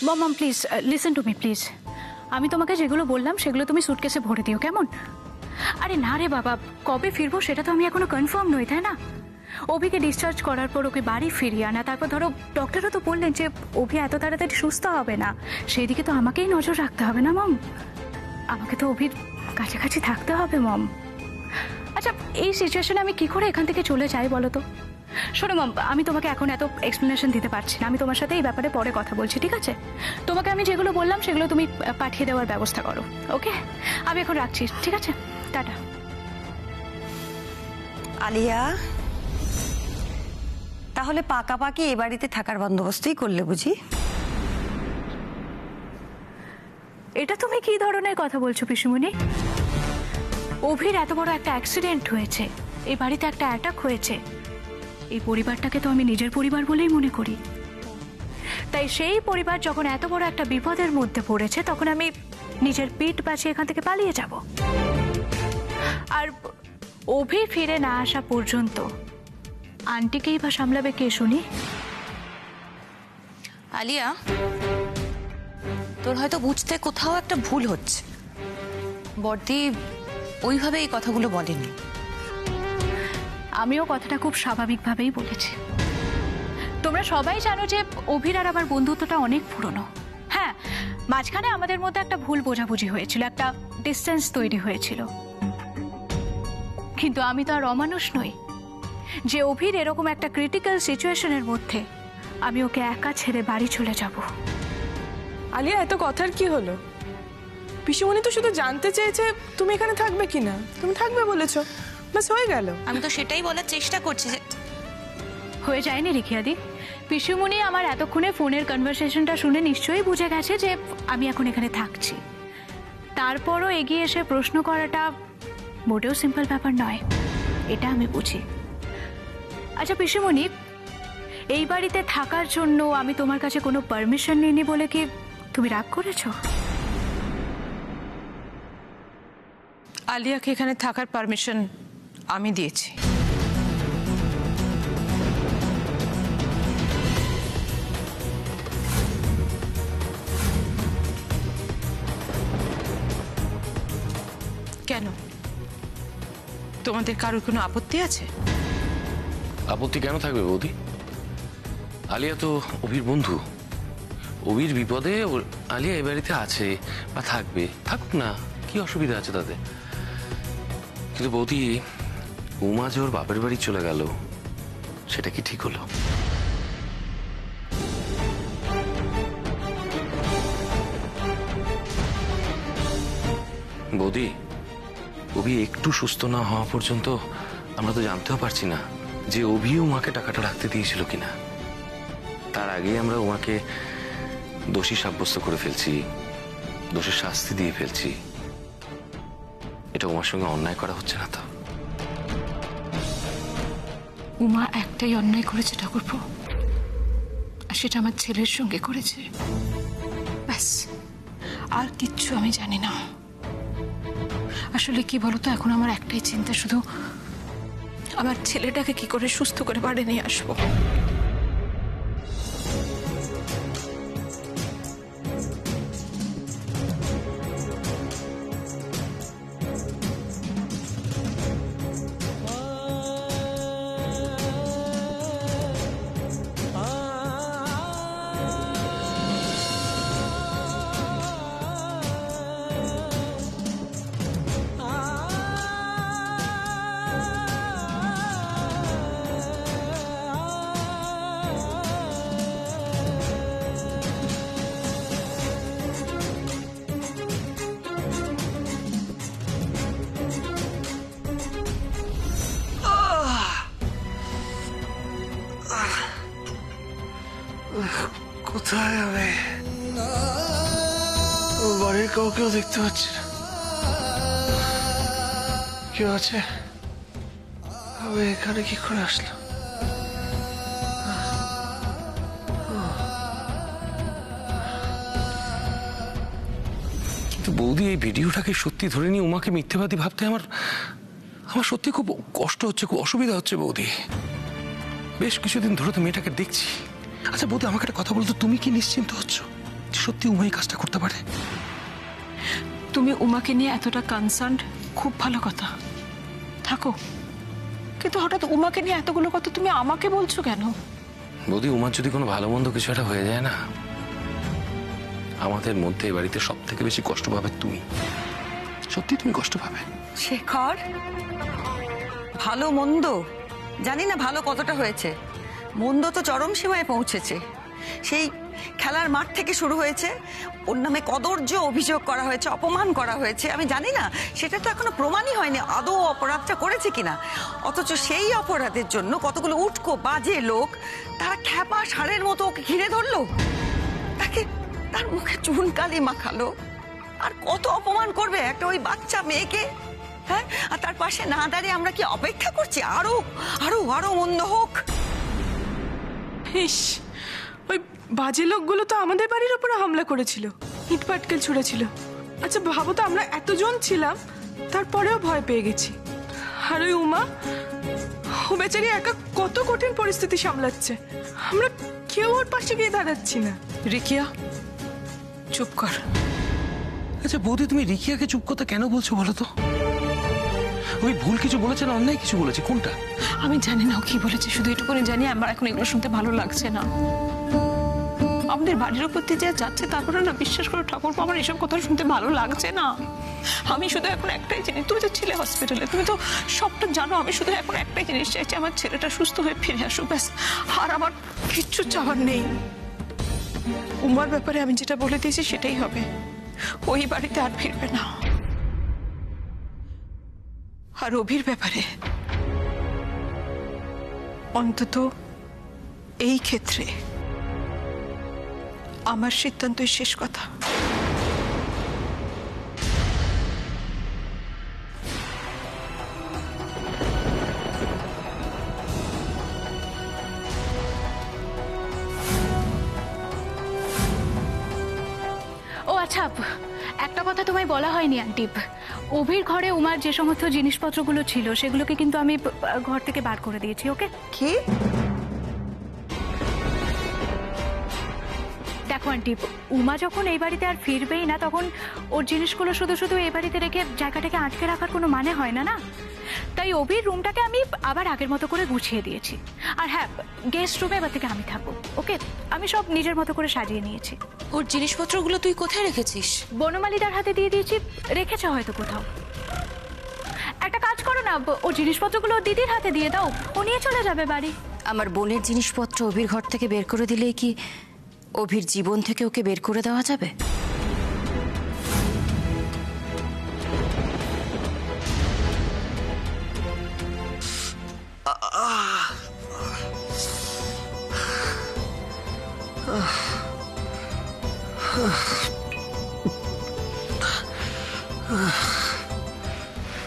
Mom please listen to me please. আমি তোমাকে যেগুলো বললাম সেগুলো তুমি সুটকেসে ভরে দিও, কেমন? আরে না রে বাবা, কবে ফিরবো সেটা তো আমি এখনো কনফার্ম নই, তাই না? অভিকে ডিসচার্জ করার পর ওকে বাড়ি ফিরিয়ে আনা, তারপর ধরো ডক্টরও তো বললেন যে অভি এত তাড়াতাড়ি সুস্থ হবে না, সেই দিকে তো আমাকেই নজর রাখতে হবে না মম? আমাকে তো অভির কাছাকাছি থাকতে হবে মম। আচ্ছা, এই সিচুয়েশনে আমি কি করে এখান থেকে চলে যাই বলো তো? শোনো মম, আমি তোমাকে এখন এত এক্সপ্লেনেশন দিতে পারছি না, আমি তোমার সাথে এই ব্যাপারে পরে কথা বলছি, ঠিক আছে? তোমাকে আমি যেগুলো বললাম সেগুলো তুমি পাঠিয়ে দেওয়ার ব্যবস্থা করো, ওকে? আমি এখন রাখছি, ঠিক আছে? টাটা। আলিয়া, তাহলে পাকাপাকি এ বাড়িতে থাকার বন্দোবস্তই করলে বুঝি? এটা তুমি কি ধরনের কথা বলছো পিসুমণি? অভির এত বড় একটা অ্যাক্সিডেন্ট হয়েছে, এই বাড়িতে একটা অ্যাটাক হয়েছে, এই পরিবারটাকে তো আমি নিজের পরিবার বলেই মনে করি। তাই সেই পরিবার যখন এত বড় একটা বিপদের মধ্যে পড়েছে, তখন আমি নিজের পিঠ বাঁচিয়ে এখান থেকে পালিয়ে যাব? আর অভি ফিরে না আসা পর্যন্ত আন্টিকেই বা সামলাবে কে শুনি? আলিয়া, তোর হয়তো বুঝতে কোথাও একটা ভুল হচ্ছে। বড়দি ওইভাবে এই কথাগুলো বলেনি। আমিও কথাটা খুব স্বাভাবিকভাবেই বলেছি। তোমরা সবাই জানো যে অভির আর আমার বন্ধুত্বটা অনেক পুরনো। হ্যাঁ, মাঝখানে আমাদের মধ্যে একটা ভুল বোঝাবুঝি হয়েছিল, একটা ডিস্টেন্স তৈরি হয়েছিল, কিন্তু আমি তো আর অমানুষ নই যে অভির এরকম একটা ক্রিটিক্যাল সিচুয়েশনের মধ্যে আমি ওকে একা ছেড়ে বাড়ি চলে যাব। আলিয়া, এত কথার কি হলো? পিসুমণি তো শুধু জানতে চেয়েছে তুমি এখানে থাকবে কিনা। তুমি থাকবে বলেছো, ব্যাস হয়ে গেল। আমি তো সেটাই বলার চেষ্টা করছি যে হয়ে যায়নি রিখিয়াদি? পিসুমণি আমার এতক্ষণে ফোনের কনভারসেশনটা শুনে নিশ্চয়ই বুঝে গেছে যে আমি এখন এখানে থাকছি। তারপরও এগিয়ে এসে প্রশ্ন করাটা মোটেও সিম্পল ব্যাপার নয়, এটা আমি বুঝি। আচ্ছা পিসুমণি, এই বাড়িতে থাকার জন্য আমি তোমার কাছে কোনো পারমিশন নিইনি বলে কি তুমি রাগ করেছো? আলিয়াকে এখানে থাকার পারমিশন আমি দিয়েছি। কেন, তোমাদের কারোর কোনো আপত্তি আছে? আপত্তি কেন থাকবে বৌদি? আলিয়া তো অভির বন্ধু, অভির বিপদে আলিয়া এ বাড়িতে আছে বা থাকবে, থাকুক না, কি অসুবিধা আছে তাতে? কিন্তু বৌদি, উমা যে ওর বাপের বাড়ি চলে গেল, সেটা কি ঠিক হলো? বৌদি, অভি একটু সুস্থ না হওয়া পর্যন্ত আমরা তো জানতেও পারছি না যে অভি উমাকে টাকাটা রাখতে দিয়েছিল কিনা। তার আগেই আমরা উমাকে দোষী সাব্যস্ত করে ফেলছি, দোষের শাস্তি দিয়ে ফেলছি। এটা উমার সঙ্গে অন্যায় করা হচ্ছে না তো? উমা একটাই অন্যায় করেছে ঠাকুরপো, আর সেটা আমার ছেলের সঙ্গে করেছে, ব্যাস। আর কিচ্ছু আমি জানি না। আসলে কি বলতো, এখন আমার একটাই চিন্তা, শুধু আমার ছেলেটাকে কি করে সুস্থ করে বাড়ি নিয়ে আসবো। কোথায় আমি? বাড়ির কাউকেও দেখতে পাচ্ছি না। কেউ আছে? আমি এখানে কি করে আসলাম? কিন্তু বৌদি, এই ভিডিওটাকে সত্যি ধরে নিয়ে উমাকে মিথ্যেবাদী ভাবতে আমার সত্যি খুব কষ্ট হচ্ছে, খুব অসুবিধা হচ্ছে বৌদি। বেশ কিছুদিন ধরে তো মেয়েটাকে দেখছি। আচ্ছা বৌদি, আমাকে একটা কথা বলতো, তুমি কি নিশ্চিন্ত হচ্ছ যে সত্যি উমাই কাজটা করতে পারে? তুমি উমাকে নিয়ে এতটা কনসার্ন, খুব ভালো কথা, থাকো। কিন্তু হঠাৎ উমাকে নিয়ে এতগুলো কথা তুমি আমাকে বলছো কেন? বৌদি, উমার যদি কোনো ভালো মন্দ কিছু একটা হয়ে যায় না, আমাদের মধ্যে এ বাড়িতে সব থেকে বেশি কষ্ট পাবে তুমি। সত্যি তুমি কষ্ট পাবে। শেখর, ভালো মন্দ জানি না ভালো কতটা হয়েছে, মন্দ তো চরম সীমায় পৌঁছেছে। সেই খেলার মাঠ থেকে শুরু হয়েছে, ওর নামে কদর্য অভিযোগ করা হয়েছে, অপমান করা হয়েছে। আমি জানি না, সেটা তো এখনো প্রমাণই হয়নি আদৌ অপরাধটা করেছে কিনা। অথচ সেই অপরাধের জন্য কতগুলো উটকো বাজে লোক তারা খ্যাপা ষাঁড়ের মতো ওকে ঘিরে ধরলো, তাকে তার মুখে চুন কালি মাখালো। আর কত অপমান করবে একটা ওই বাচ্চা মেয়েকে? হ্যাঁ, আর তার পাশে না দাঁড়িয়ে আমরা কি অপেক্ষা করছি আরো আরো আরো মন্দ হোক? ইস, ওই বাজে লোকগুলো তো আমাদের বাড়ির উপরে হামলা করেছিল, ইট পাটকেল ছুঁড়েছিল। আচ্ছা ভাবো তো, আমরা এতজন ছিলাম, তারপরেও ভয় পেয়ে গেছি। আর ওই উমা, ও বেচারি একা কত কঠিন পরিস্থিতি সামলাচ্ছে, আমরা কেউ ওর পাশে গিয়ে দাঁড়াচ্ছি না। রিকিয়া, চুপ কর। আচ্ছা বৌদি, তুমি রিকিয়াকে চুপ করতে কেন বলছো বলো তো? ওই ভুল কিছু বলেছে না অন্যায় কিছু বলেছে, কোনটা? আমি জানি না ও কি বলেছে, শুধু এটুকুনি জানি আমার এখন এগুলো শুনতে ভালো লাগছে না। আমাদের বাড়ির উপর দিয়ে যা যাচ্ছে, তারপরে না, বিশ্বাস করো ঠাকুরপো, আমার এসব কথা শুনতে ভালো লাগছে না। আমি শুধু এখন একটাই জিনিস, তুমি তো ছিলে হসপিটালে, তুমি তো সবটা জানো। আমি শুধু এখন একটাই জিনিস চাইছি, আমার ছেলেটা সুস্থ হয়ে ফিরে আসুক, ব্যাস। আর আমার কিচ্ছু চাওয়ার নেই। উমার ব্যাপারে আমি যেটা বলে দিয়েছি সেটাই হবে, ওই বাড়িতে আর ফিরবে না। আর অভির ব্যাপারে অন্তত এই ক্ষেত্রে আমার সিদ্ধান্তই শেষ কথা। ও আচ্ছা, একটা কথা তোমায় বলা হয়নি আন্টি। অভির ঘরে উমার যে সমস্ত জিনিসপত্রগুলো ছিল সেগুলোকে কিন্তু আমি ঘর থেকে বার করে দিয়েছি। ওকে? কি? দেখো আন্টি, উমা যখন এই বাড়িতে আর ফিরবেই না, তখন ওর জিনিসগুলো শুধু শুধু এই বাড়িতে রেখে জায়গাটাকে আটকে রাখার কোনো মানে হয় না, না? তাই অভির রুমটাকে আমি আবার আগের মতো করে গুছিয়ে দিয়েছি। আর হ্যাঁ, গেস্ট রুমে এবার থেকে আমি থাকবো। ওকে? আমি সব নিজের মতো করে সাজিয়ে নিয়েছি। ওর জিনিসপত্রগুলো তুই কোথায় রেখেছিস? বনমালীদার হাতে দিয়ে দিয়েছি, রেখেছে হয়তো কোথাও। একটা কাজ করো না, ও জিনিসপত্রগুলো ওর দিদির হাতে দিয়ে দাও, ও নিয়ে চলে যাবে বাড়ি। আমার বোনের জিনিসপত্র অভির ঘর থেকে বের করে দিলেই কি অভির জীবন থেকে ওকে বের করে দেওয়া যাবে?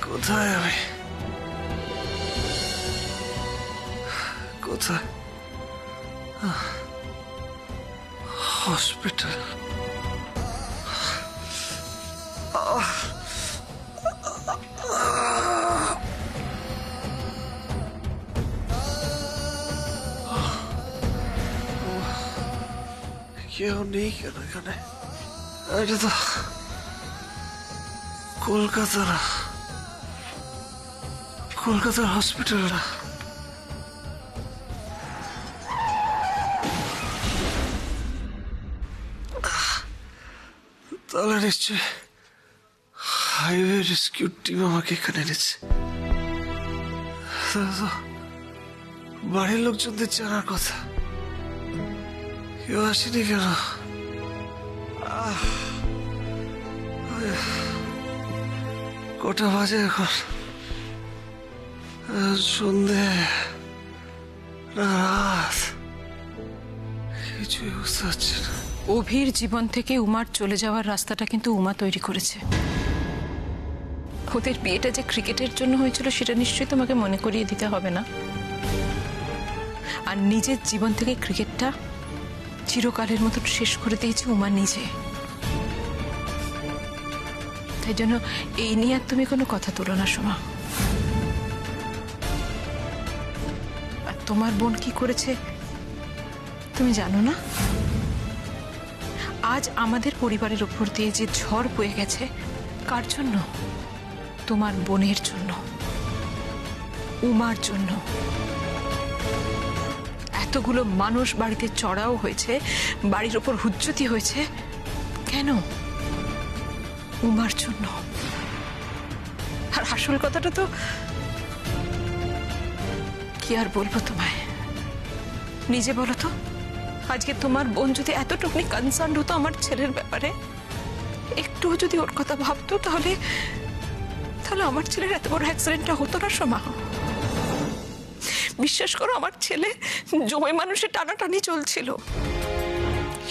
কোথায় আমি? কোথায়? হসপিটাল। কেউ নেই কেন এখানে? এটা তো কলকাতা না, কলকাতার হসপিটাল না। তাহলে নিশ্চয়ই হাইওয়ে রেস্কিউ টিম আমাকে এখানে এনেছে। বাড়ির লোকজনদের জানার কথা, কেউ আসেনি কেন? কটা বাজে এখন? সন্ধে না রাত, কিছুই বুঝতে পারছি না। অভির জীবন থেকে উমার চলে যাওয়ার রাস্তাটা কিন্তু উমা তৈরি করেছে। ওদের বিয়েটা যে ক্রিকেটের জন্য হয়েছিল সেটা নিশ্চয়ই তোমাকে মনে করিয়ে দিতে হবে না। আর নিজের জীবন থেকে ক্রিকেটটা চিরকালের মতো শেষ করে দিয়েছে উমা নিজে। তাই জন্য এই নিয়ে আর তুমি কোনো কথা তুলো না সোমা। আর তোমার বোন কি করেছে তুমি জানো না? আজ আমাদের পরিবারের উপর দিয়ে যে ঝড় বয়ে গেছে, কার জন্য? তোমার বোনের জন্য, উমার জন্য। এতগুলো মানুষ বাড়িতে চড়াও হয়েছে, বাড়ির ওপর হুজ্জতি হয়েছে, কেন? উমার জন্য। আর আসল কথাটা তো কি আর বলবো তোমায়, নিজে বলো তো, আজকে তোমার বোন যদি এতটুকুনি কনসার্ন হতো আমার ছেলের ব্যাপারে, একটুও যদি ওর কথা ভাবতো, তাহলে আমার ছেলের এত বড় অ্যাক্সিডেন্টটা হতো না সোমা। বিশ্বাস করো, আমার ছেলে জমে মানুষের টানাটানি চলছিল,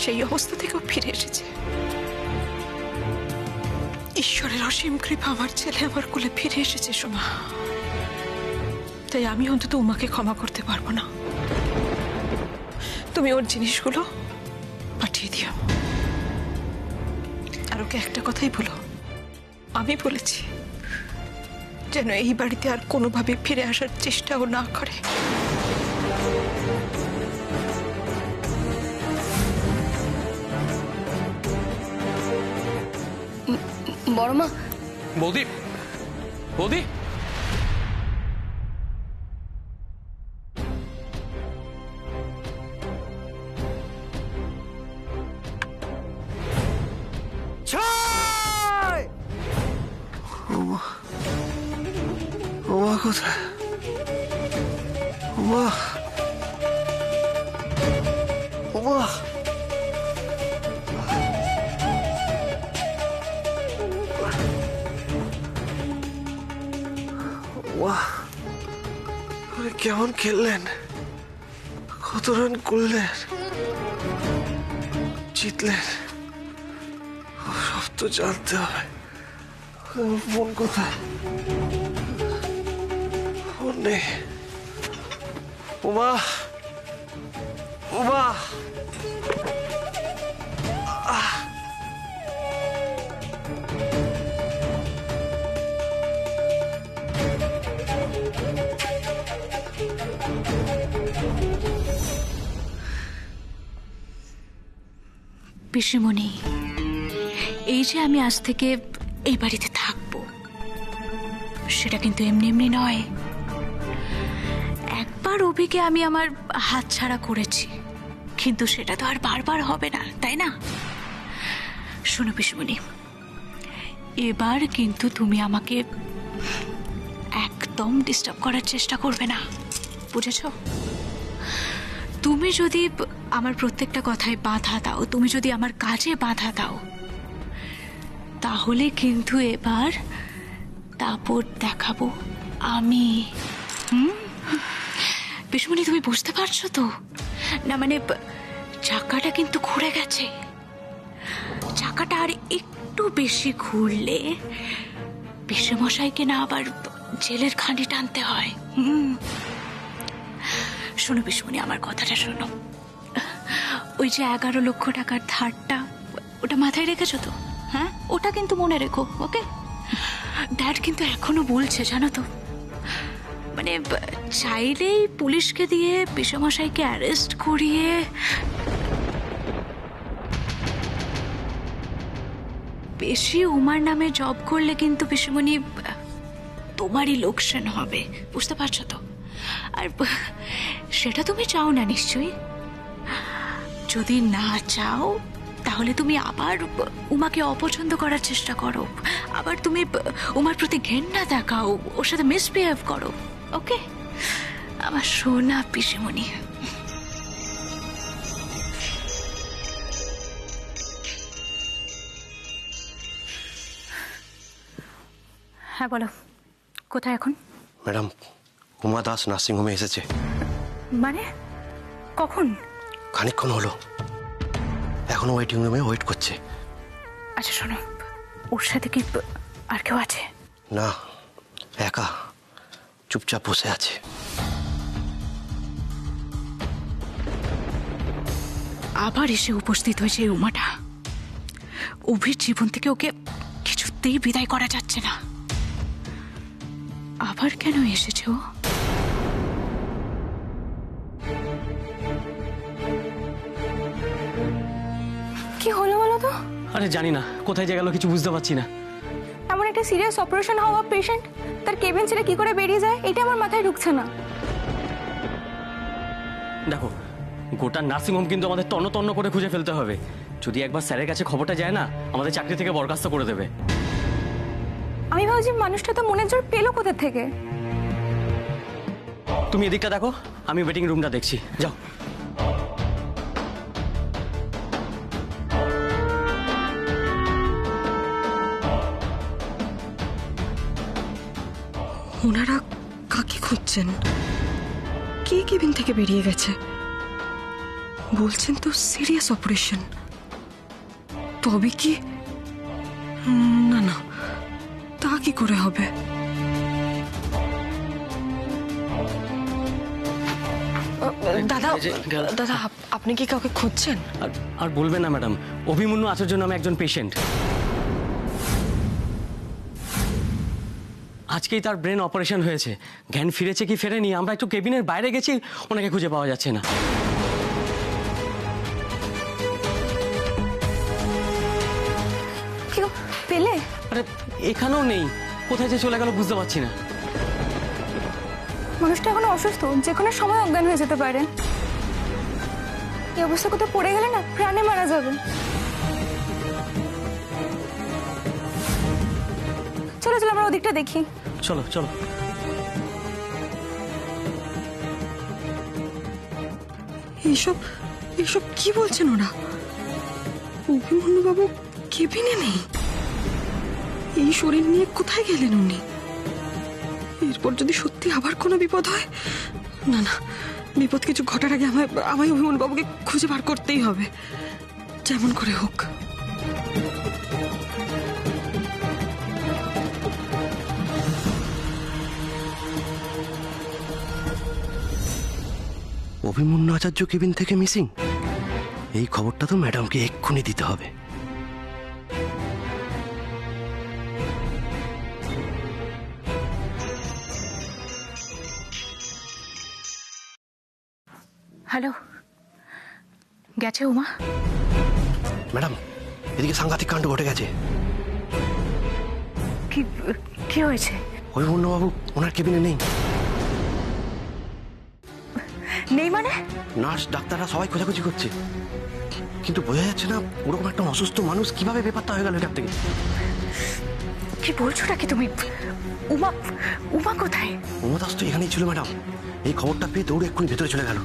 সেই অবস্থা থেকেও ফিরে এসেছে। ঈশ্বরের অসীম কৃপা, আমার ছেলে আমার কোলে ফিরে এসেছে সোমা। তাই আমি অন্তত উমাকে ক্ষমা করতে পারবো না। তুমি ওর জিনিসগুলো পাঠিয়ে দিও, আর ওকে একটা কথাই বলো, আমি বলেছি যেন এই বাড়িতে আর কোনোভাবে ফিরে আসার চেষ্টাও না করে। বড় মা, বৌদি, বৌদি, উমা কোথায়? উমা, উমা, উমা, আরে কেমন খেললেন, কত রান করলেন, জিতলেন, সব তো জানতে হবে। ফোন কোথায়? ফোন নেই। উমা, উমা, পিসিমণি, এই যে আমি আজ থেকে এই বাড়িতে থাকবো, সেটা কিন্তু এমনি এমনি নয়। একবার অভিকে আমি আমার হাত ছাড়া করেছি, কিন্তু সেটা তো আর বারবার হবে না, তাই না? শোনো পিসিমণি, এবার কিন্তু তুমি আমাকে একদম ডিস্টার্ব করার চেষ্টা করবে না, বুঝেছো? তুমি যদি আমার প্রত্যেকটা কথায় বাধা দাও, তুমি যদি আমার কাজে বাধা দাও, তাহলে কিন্তু এবার দাপট দেখাবো আমি। পিসিমণি, তুমি বুঝতে পারছো তো? না মানে চাকাটা কিন্তু ঘুরে গেছে, চাকাটা আর একটু বেশি ঘুরলে পিসেমশাইকে না আবার জেলের খাঁড়ি টানতে হয়। শোনো পিসিমণি, আমার কথাটা শোনো। ওই যে 11 লক্ষ টাকার ধারটা, ওটা মাথায় রেখেছো তো? হ্যাঁ, ওটা কিন্তু মনে রেখো, ওকে? ড্যাড কিন্তু এখনো বলছে, জানো তো, মানে চাইলেই পুলিশকে দিয়ে পিসেমশাইকে অ্যারেস্ট করিয়ে বেশি উমার নামে জব করলে কিন্তু পিসিমণি তোমারই লোকসান হবে, বুঝতে পারছো তো? আর সেটা তুমি চাও না নিশ্চয়ই। যদি না চাও, তাহলে তুমি আবার উমাকে অপছন্দ করার চেষ্টা করো, আবার তুমি উমার প্রতি ঘেন্না দেখাও, ওর সাথে মিসবিহেভ করো, ওকে? আমার সোনা পিসিমণি। হ্যাঁ বলো, কোথায় এখন? ম্যাডাম, উমা দাস নার্সিংহোমে এসেছে। মানে কখন? খানিকক্ষণ হলো, এখনো ওয়েটিং রুমে ওয়েট করছে। আচ্ছা শোনো, ওর সাথে কি আর কেউ আছে? না, একা চুপচাপ বসে আছে। আবার এসে উপস্থিত হয়েছে এই উমাটা। অভির জীবন থেকে ওকে কিছুতেই বিদায় করা যাচ্ছে না। আবার কেন এসেছে ও? কি হলো বলো তো? আরে জানি না কোথায় যে গেল কিছু বুঝতে পারছি না। এমন একটা সিরিয়াস অপারেশন হওয়া পেশেন্ট তার কেবিন ছেড়ে কি করে বেরিয়ে যায় এটা আমার মাথায় ঢুকছে না। দেখো গোটা নার্সিংহোম কিন্তু আমাদের তন্ন তন্ন করে খুঁজে ফেলতে হবে। যদি একবার স্যারের কাছে খবরটা যায় না আমাদের চাকরি থেকে বরখাস্ত করে দেবে। আমি ভাবছি মানুষটা তো মনের জোর পেলো কোথা থেকে। তুমি এদিকটা দেখো, আমি ওয়েটিং রুমটা দেখছি, যাও। ওনারা কাকে খুঁজছেন? কে কেবিন থেকে বেরিয়ে গেছে? বলছেন তো সিরিয়াস অপারেশন। তবে কি? না না, তা কি করে হবে? দাদা দাদা আপনি কি কাউকে খুঁজছেন? আর বলবেন না ম্যাডাম, অভিমন্যু আচার্য নামে একজন পেশেন্ট। আজকেই তার ব্রেন অপারেশন হয়েছে। জ্ঞান ফিরেছে কি ফেরেনি আমরা একটু কেবিনের বাইরে গেছি, ওনাকে খুঁজে পাওয়া যাচ্ছে না। কেউ পেলে? আরে এখানেও নেই, কোথায় যে চলে গেল বুঝতে পারছি না। মানুষটা এখনো অসুস্থ, যে কোনো সময় অজ্ঞান হয়ে যেতে পারে। এই অবস্থা কোথাও পড়ে গেলে না প্রাণে মারা যাবে। চলো চলো আমরা ওদিকটা দেখি। চলো চলো। এইসব এইসব কি বলছেন ওরা? অভিমন্যু বাবু কেবিনে নেই। এই শরীর নিয়ে কোথায় গেলেন উনি? এরপর যদি সত্যি আবার কোনো বিপদ হয়, না না, বিপদ কিছু ঘটার আগে আমায় অভিমন্যু বাবুকে খুঁজে বার করতেই হবে, যেমন করে হোক। অভিমন্যু আচার্য কেবিন থেকে মিসিং, এই খবরটা তো ম্যাডামকে এক্ষুনি দিতে হবে। হ্যালো, গেছে উমা? ম্যাডাম এদিকে সাংঘাতিক কাণ্ড ঘটে গেছে। কি কি হয়েছে? অভিমন্যু বাবু ওনার কেবিনে নেই। নেই মানে? নার্স ডাক্তাররা সবাই খোঁজাখুঁজি করছে, কিন্তু বোঝা যাচ্ছে না ওরকম একটা অসুস্থ মানুষ কিভাবে বেপাত্তা হয়ে গেল এটার থেকে। কি বলছোটা কি তুমি? উমা উমা কোথায়? উমা দাস তো এখানেই ছিল ম্যাডাম, এই খবরটা পেয়ে দৌড়ে এক্ষুনি ভেতরে চলে গেল।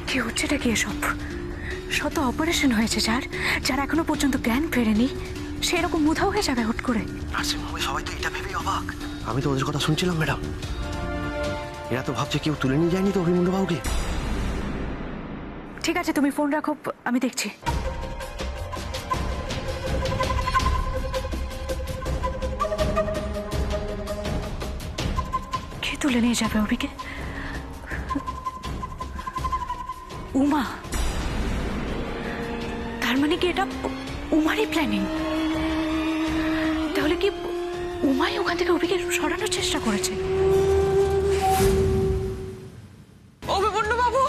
কি হচ্ছেটা কি এসব? শত অপারেশন হয়েছে যার যার এখনো পর্যন্ত জ্ঞান ফেরেনি, সে এরকম মুধাও হয়ে যাবে হুট করে? নার্সিংহোমে সবাই তো এটা ভেবেই অবাক। আমি তো ওদের কথা শুনছিলাম ম্যাডাম, এরা তো ভাবছে কেউ তুলে নিয়ে যায়নি তো অভিমন্যু বাবুকে। ঠিক আছে তুমি ফোন রাখো, আমি দেখছি। কে তুলে নিয়ে যাবে অভিকে? উমা? তার মানে কি এটা উমারই প্ল্যানিং? তাহলে কি উমাই ওখান থেকে অভিকে সরানোর চেষ্টা করেছে? অভিমন্যু বাবু,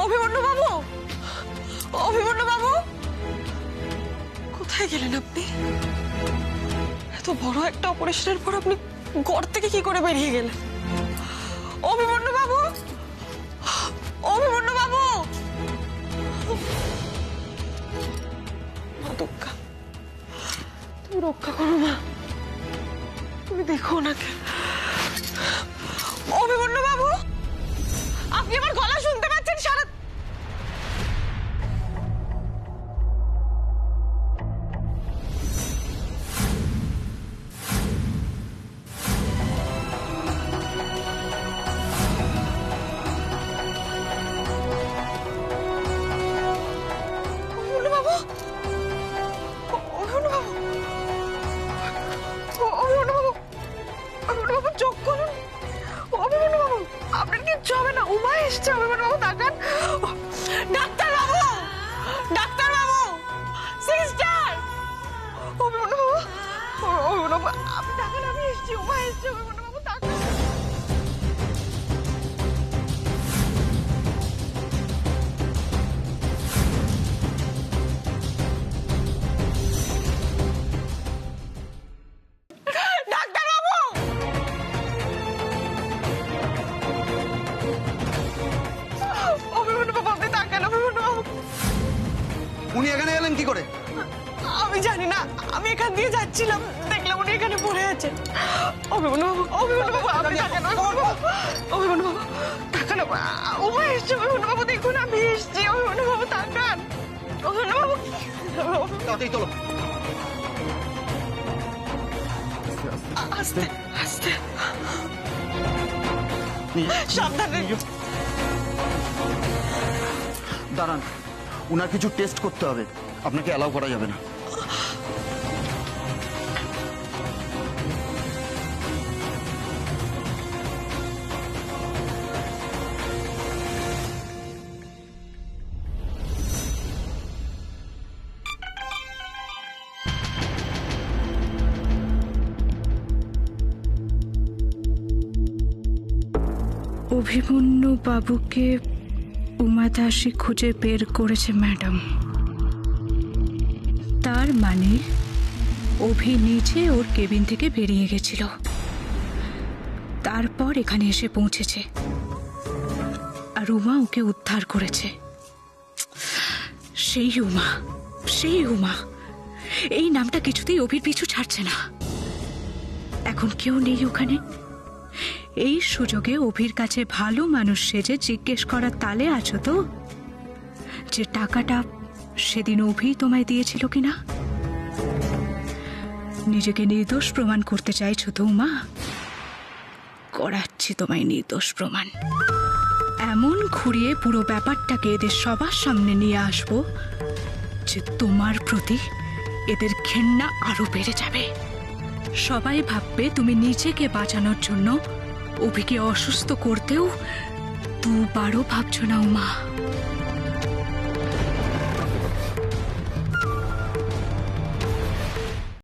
অভিমন্যু বাবু, অভিমন্যু বাবু, কোথায় গেলেন আপনি? এত বড় একটা অপারেশনের পর আপনি ঘর থেকে কি করে বেরিয়ে গেলেন? অভিমন্যু বাবু, অভিমন্যু বাবু। মা দুর্গা, তুমি রক্ষা করো মা, তুমি দেখো ওনাকে। অভিমন্যু বাবু, আপনি আমার গলা শুনতে পাচ্ছেন? সারা অভিমন্যু বাবু, অভিমন্যু বাবু, অভিমন্যু বাবু, অভিমন্যু বাবু চোখ খুলুন। অভিমন্যু বাবু আপনার কিচ্ছু হবে না, উমা এসছে। অভিমন্যু বাবু তাকান। ডাক্তার বাবু, ডাক্তার বাবু, সিস্টার। অভিমন্যু বাবু, অভিমন্যু বাবু আপনি তাকান, আমি এসছি, উমা এসছে। অভিমন্যু বাবু তাকান। উনি এখানে এলেন কি করে? আমি জানি না, আমি এখান দিয়ে যাচ্ছিলাম, দেখলাম উনি এখানে পড়ে আছেন। অভিমন্যু বাবু, অভিমন্যু বাবু, আপনি তাকান, অভিমন্যু বাবু তাকান, উমা এসছে, অভিমন্যু বাবু দেখুন আমি এসছি, অভিমন্যু বাবু তাকান, অভিমন্যু বাবু। তাড়াতাড়ি চলো। আস্তে আস্তে, সাবধানে। দাঁড়ান, উনার কিছু টেস্ট করতে হবে, আপনাকে অ্যালাউ করা যাবে না। অভিমন্যু বাবুকে উমাদাসী খুঁজে বের করেছে ম্যাডাম। তার মানে অভি নিজে ওর কেবিন থেকে বেরিয়ে গেছিল, তারপর এখানে এসে পৌঁছেছে, আর উমা ওকে উদ্ধার করেছে। সেই উমা, সেই উমা, এই নামটা কিছুতেই অভির পিছু ছাড়ছে না। এখন কেউ নেই ওখানে। এই সুযোগে অভির কাছে ভালো মানুষ সেজে জিজ্ঞেস করার তালে আছো তো যে টাকাটা সেদিন অভি তোমায় দিয়েছিল কিনা? নিজেকে নির্দোষ প্রমাণ করতে চাইছো তো উমা? করাচ্ছি তোমায় নির্দোষ প্রমাণ। এমন ঘুরিয়ে পুরো ব্যাপারটাকে এদের সবার সামনে নিয়ে আসবো যে তোমার প্রতি এদের ঘেন্না আরো বেড়ে যাবে। সবাই ভাববে তুমি নিজেকে বাঁচানোর জন্য অভিকে অসুস্থ করতেও দুবারও ভাবছো না উমা।